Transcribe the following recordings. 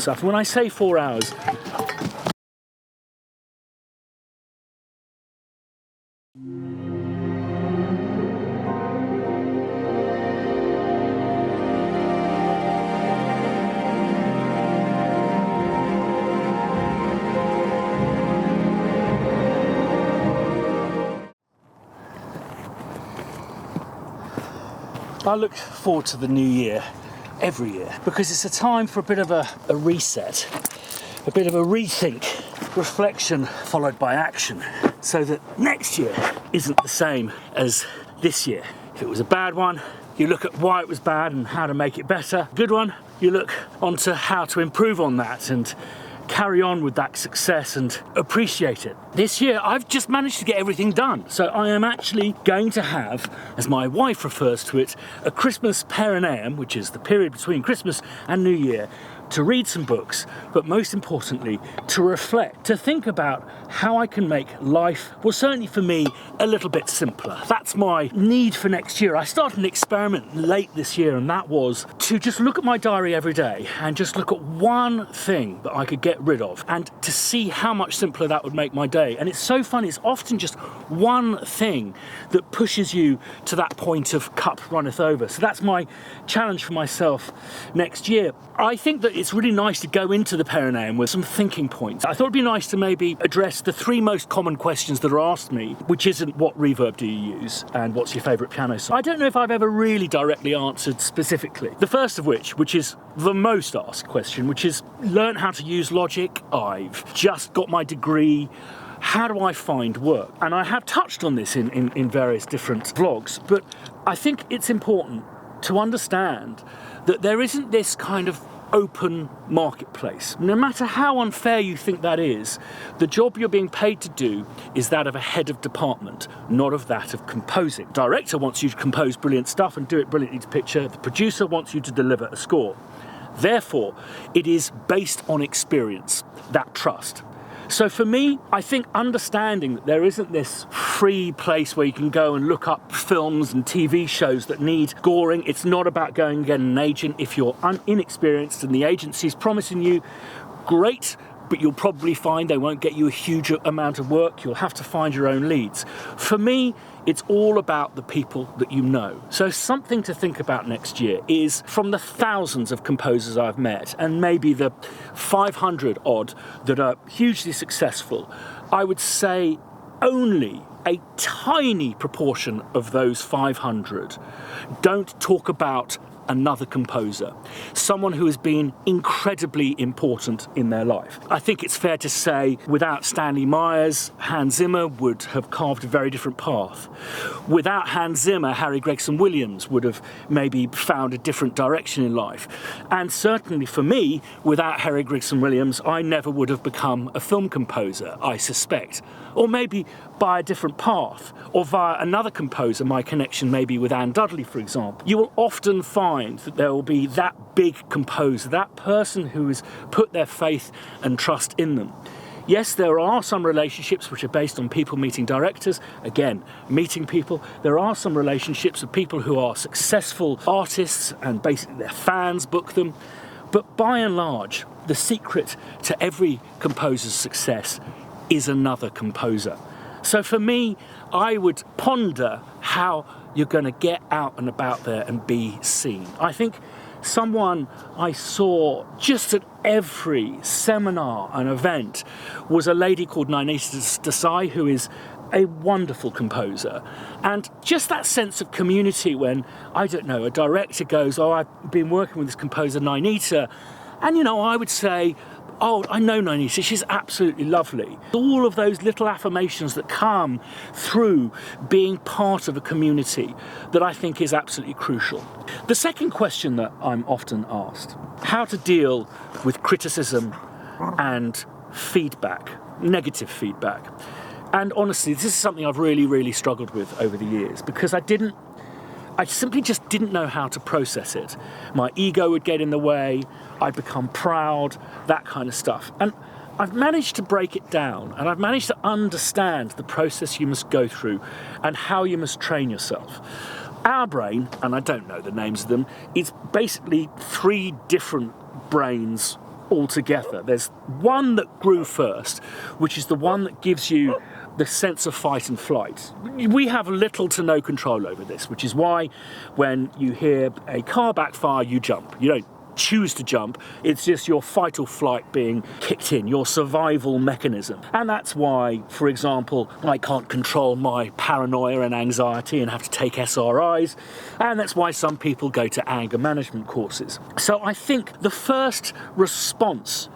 yourself. When I say 4 hours, I look forward to the new year every year because it's a time for a bit of a reset, a bit of a rethink, reflection followed by action, so that next year isn't the same as this year. If it was a bad one, you look at why it was bad and how to make it better. Good one, you look onto how to improve on that and carry on with that success and appreciate it. This year, I've just managed to get everything done. So I am actually going to have, as my wife refers to it, a Christmas perineum, which is the period between Christmas and New Year, to read some books, but most importantly, to reflect, to think about how I can make life, well, certainly for me, a little bit simpler. That's my need for next year. I started an experiment late this year, and that was to just look at my diary every day and just look at one thing that I could get rid of and to see how much simpler that would make my day. And it's so funny, it's often just one thing that pushes you to that point of cup runneth over. So that's my challenge for myself next year. I think that it's really nice to go into the perineum with some thinking points. I thought it'd be nice to maybe address the 3 most common questions that are asked me, which isn't what reverb do you use and what's your favourite piano song. I don't know if I've ever really directly answered specifically. The first of which is the most asked question, which is learn how to use Logic. I've just got my degree. How do I find work? And I have touched on this in various different vlogs, but I think it's important to understand that there isn't this kind of open marketplace. No matter how unfair you think that is, the job you're being paid to do is that of a head of department, not of that of composing. The director wants you to compose brilliant stuff and do it brilliantly to picture. The producer wants you to deliver a score. Therefore, it is based on experience, that trust. So for me, I think understanding that there isn't this free place where you can go and look up films and TV shows that need scoring. It's not about going and getting an agent. If you're inexperienced and the agency's promising you, great, but you'll probably find they won't get you a huge amount of work. You'll have to find your own leads. For me, it's all about the people that you know. So something to think about next year is, from the thousands of composers I've met, and maybe the 500 odd that are hugely successful, I would say only a tiny proportion of those 500 don't talk about another composer, someone who has been incredibly important in their life. I think it's fair to say, without Stanley Myers, Hans Zimmer would have carved a very different path. Without Hans Zimmer, Harry Gregson Williams would have maybe found a different direction in life. And certainly for me, without Harry Gregson Williams, I never would have become a film composer, I suspect. Or maybe by a different path, or via another composer, my connection maybe with Anne Dudley, for example. You will often find that there will be that big composer, that person who has put their faith and trust in them. Yes, there are some relationships which are based on people meeting directors. Again, meeting people. There are some relationships of people who are successful artists and basically their fans book them. But by and large, the secret to every composer's success is another composer. So for me, I would ponder how you're going to get out and about there and be seen. I think someone I saw just at every seminar and event was a lady called Nainita Desai, who is a wonderful composer. And just that sense of community when, I don't know, a director goes, oh, I've been working with this composer Nainita, and you know, I would say, oh, I know Nainita, she's absolutely lovely. All of those little affirmations that come through being part of a community that I think is absolutely crucial. The second question that I'm often asked, how to deal with criticism and feedback, negative feedback. And honestly, this is something I've really struggled with over the years, because I simply just didn't know how to process it. My ego would get in the way, I'd become proud, that kind of stuff. And I've managed to break it down, and I've managed to understand the process you must go through and how you must train yourself. Our brain, and I don't know the names of them, it's basically 3 different brains altogether. There's one that grew first, which is the one that gives you the sense of fight and flight. We have little to no control over this, which is why when you hear a car backfire, you jump. You don't choose to jump, it's just your fight or flight being kicked in, your survival mechanism. And that's why, for example, I can't control my paranoia and anxiety and have to take SRIs, and that's why some people go to anger management courses. So I think the first response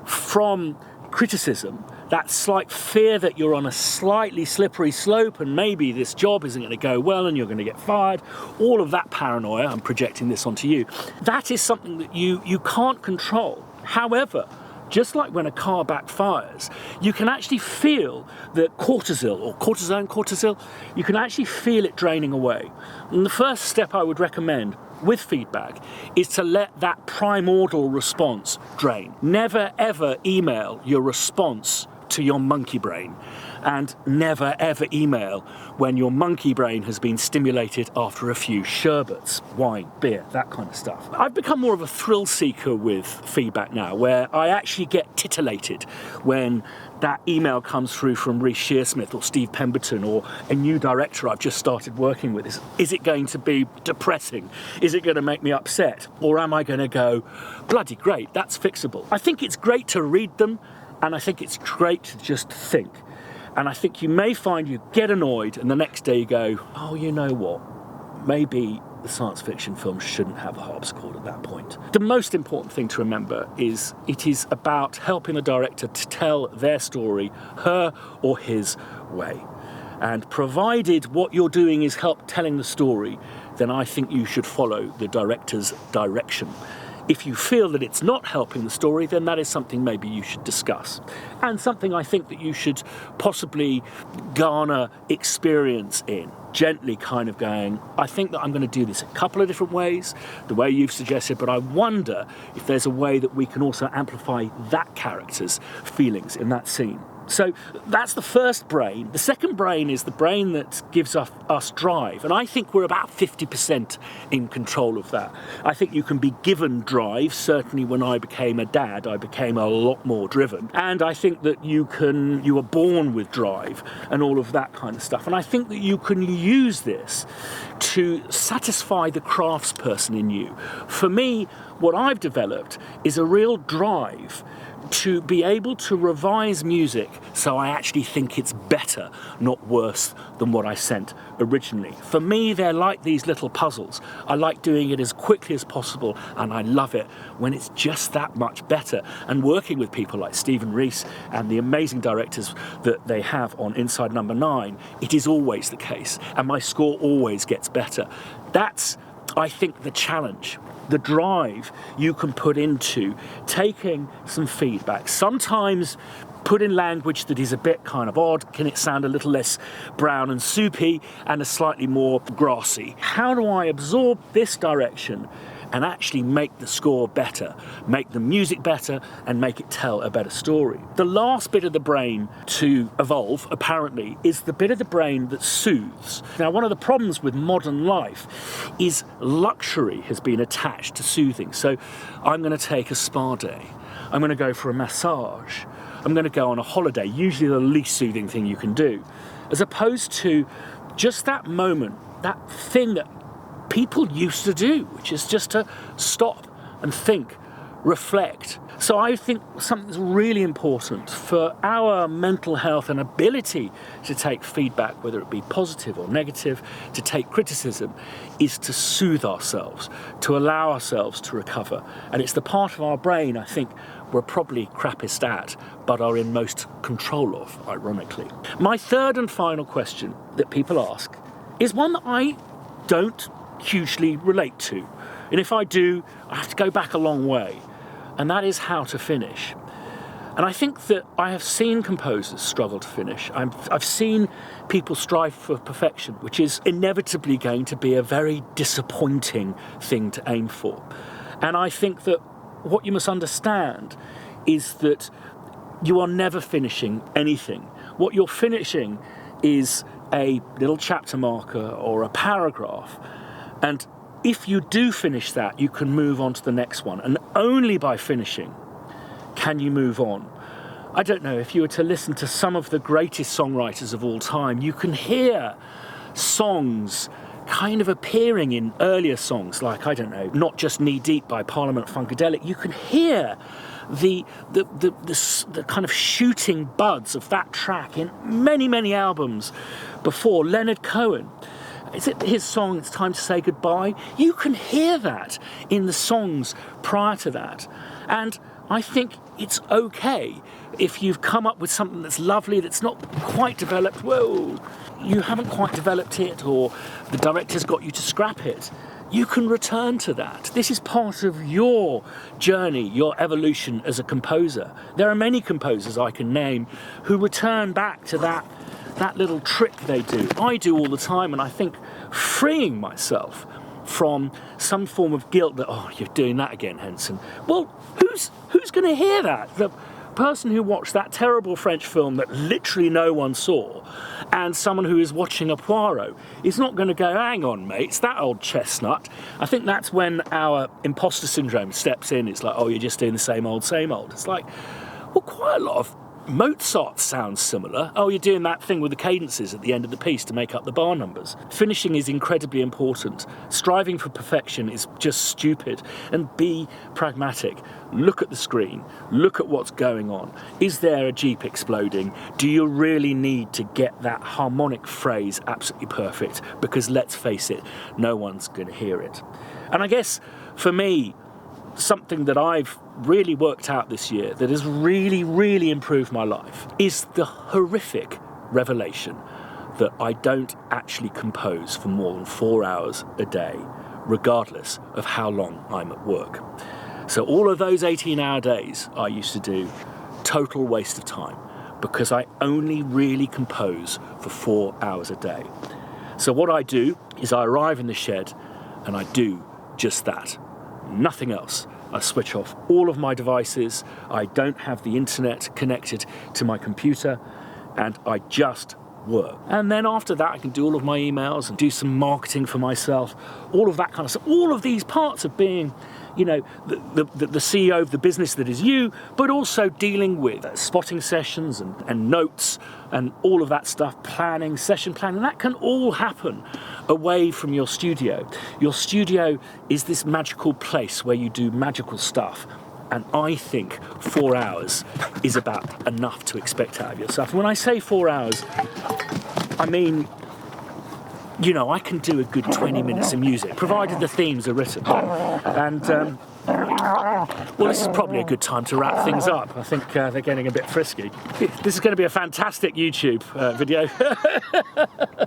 from criticism, that slight fear that you're on a slightly slippery slope and maybe this job isn't going to go well and you're going to get fired, all of that paranoia, I'm projecting this onto you, that is something that you can't control. However, just like when a car backfires, you can actually feel that cortisol, you can actually feel it draining away. And the first step I would recommend with feedback is to let that primordial response drain. Never ever email your response to your monkey brain, and never ever email when your monkey brain has been stimulated after a few sherbets, wine, beer, that kind of stuff. I've become more of a thrill seeker with feedback now, where I actually get titillated when that email comes through from Reece Shearsmith or Steve Pemberton or a new director I've just started working with. Is it going to be depressing? Is it going to make me upset? Or am I going to go, bloody great, that's fixable? I think it's great to read them, and I think it's great to just think. And I think you may find you get annoyed and the next day you go, oh, you know what? Maybe the science fiction film shouldn't have a harpsichord at that point. The most important thing to remember is it is about helping the director to tell their story, her or his way. And provided what you're doing is help telling the story, then I think you should follow the director's direction. If you feel that it's not helping the story, then that is something maybe you should discuss. And something I think that you should possibly garner experience in. Gently kind of going, I think that I'm going to do this a couple of different ways, the way you've suggested, but I wonder if there's a way that we can also amplify that character's feelings in that scene. So that's the first brain. The second brain is the brain that gives us drive. And I think we're about 50% in control of that. I think you can be given drive. Certainly when I became a dad, I became a lot more driven. And I think that you are born with drive and all of that kind of stuff. And I think that you can use this to satisfy the craftsperson in you. For me, what I've developed is a real drive to be able to revise music so I actually think it's better, not worse than what I sent originally. For me, they're like these little puzzles. I like doing it as quickly as possible, and I love it when it's just that much better. And working with people like Stephen Reece and the amazing directors that they have on Inside Number 9, it is always the case, and my score always gets better. That's, I think, the challenge. The drive you can put into taking some feedback. Sometimes put in language that is a bit kind of odd. Can it sound a little less brown and soupy and a slightly more grassy? How do I absorb this direction and actually make the score better, make the music better, and make it tell a better story? The last bit of the brain to evolve, apparently, is the bit of the brain that soothes. Now, one of the problems with modern life is luxury has been attached to soothing. So I'm going to take a spa day. I'm going to go for a massage. I'm going to go on a holiday, usually the least soothing thing you can do, as opposed to just that moment, that thing that people used to do, which is just to stop and think, reflect. So I think something that's really important for our mental health and ability to take feedback, whether it be positive or negative, to take criticism, is to soothe ourselves, to allow ourselves to recover. And it's the part of our brain, I think, we're probably crappiest at, but are in most control of, ironically. My third and final question that people ask is one that I don't hugely relate to. And if I do, I have to go back a long way. And that is how to finish. And I think that I have seen composers struggle to finish. I've seen people strive for perfection, which is inevitably going to be a very disappointing thing to aim for. And I think that what you must understand is that you are never finishing anything. What you're finishing is a little chapter marker or a paragraph. And if you do finish that, you can move on to the next one. And only by finishing can you move on? I don't know, if you were to listen to some of the greatest songwriters of all time, you can hear songs kind of appearing in earlier songs, like, I don't know, Not Just Knee Deep by Parliament Funkadelic. You can hear the kind of shooting buds of that track in many, many albums before. Leonard Cohen, is it his song It's Time to Say Goodbye? You can hear that in the songs prior to that. And I think it's okay if you've come up with something that's lovely, that's not quite developed. Whoa, you haven't quite developed it, or the director's got you to scrap it. You can return to that. This is part of your journey, your evolution as a composer. There are many composers I can name who return back to that little trick they do. I do all the time, and I think freeing myself from some form of guilt that, oh, you're doing that again, Henson. Well, who's going to hear that? The person who watched that terrible French film that literally no one saw, and someone who is watching a Poirot is not going to go, hang on, mate, it's that old chestnut. I think that's when our imposter syndrome steps in. It's like, oh, you're just doing the same old, same old. It's like, well, quite a lot of Mozart sounds similar. Oh, you're doing that thing with the cadences at the end of the piece to make up the bar numbers. Finishing is incredibly important. Striving for perfection is just stupid. And be pragmatic. Look at the screen. Look at what's going on. Is there a Jeep exploding? Do you really need to get that harmonic phrase absolutely perfect? Because let's face it, no one's going to hear it. And I guess for me, something that I've really worked out this year that has really, really improved my life is the horrific revelation that I don't actually compose for more than 4 hours a day, regardless of how long I'm at work. So all of those 18-hour days I used to do, total waste of time, because I only really compose for 4 hours a day. So what I do is I arrive in the shed and I do just that. Nothing else. I switch off all of my devices. I don't have the internet connected to my computer, and I just work. And then after that, I can do all of my emails and do some marketing for myself, all of that kind of stuff. All of these parts of being, you know, the CEO of the business that is you, but also dealing with spotting sessions and notes and all of that stuff, planning, session planning. That can all happen away from your studio. Your studio is this magical place where you do magical stuff. And I think 4 hours is about enough to expect out of yourself. When I say 4 hours, I mean, you know, I can do a good 20 minutes of music, provided the themes are written. And, well, this is probably a good time to wrap things up. I think they're getting a bit frisky. This is going to be a fantastic YouTube video.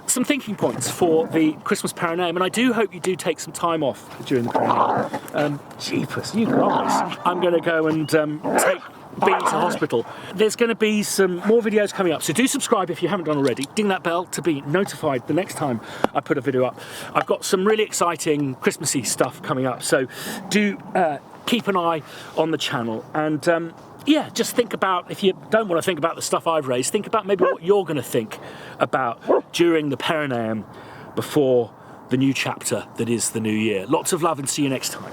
Some thinking points for the Christmas perineum, and I do hope you do take some time off during the perineum. Jeepers, you guys. I'm going to go and take B to hospital. There's going to be some more videos coming up, so do subscribe if you haven't done already. Ding that bell to be notified the next time I put a video up. I've got some really exciting Christmassy stuff coming up, so do keep an eye on the channel. And yeah, just think about, if you don't want to think about the stuff I've raised, think about maybe what you're going to think about during the perineum before the new chapter that is the new year. Lots of love and see you next time.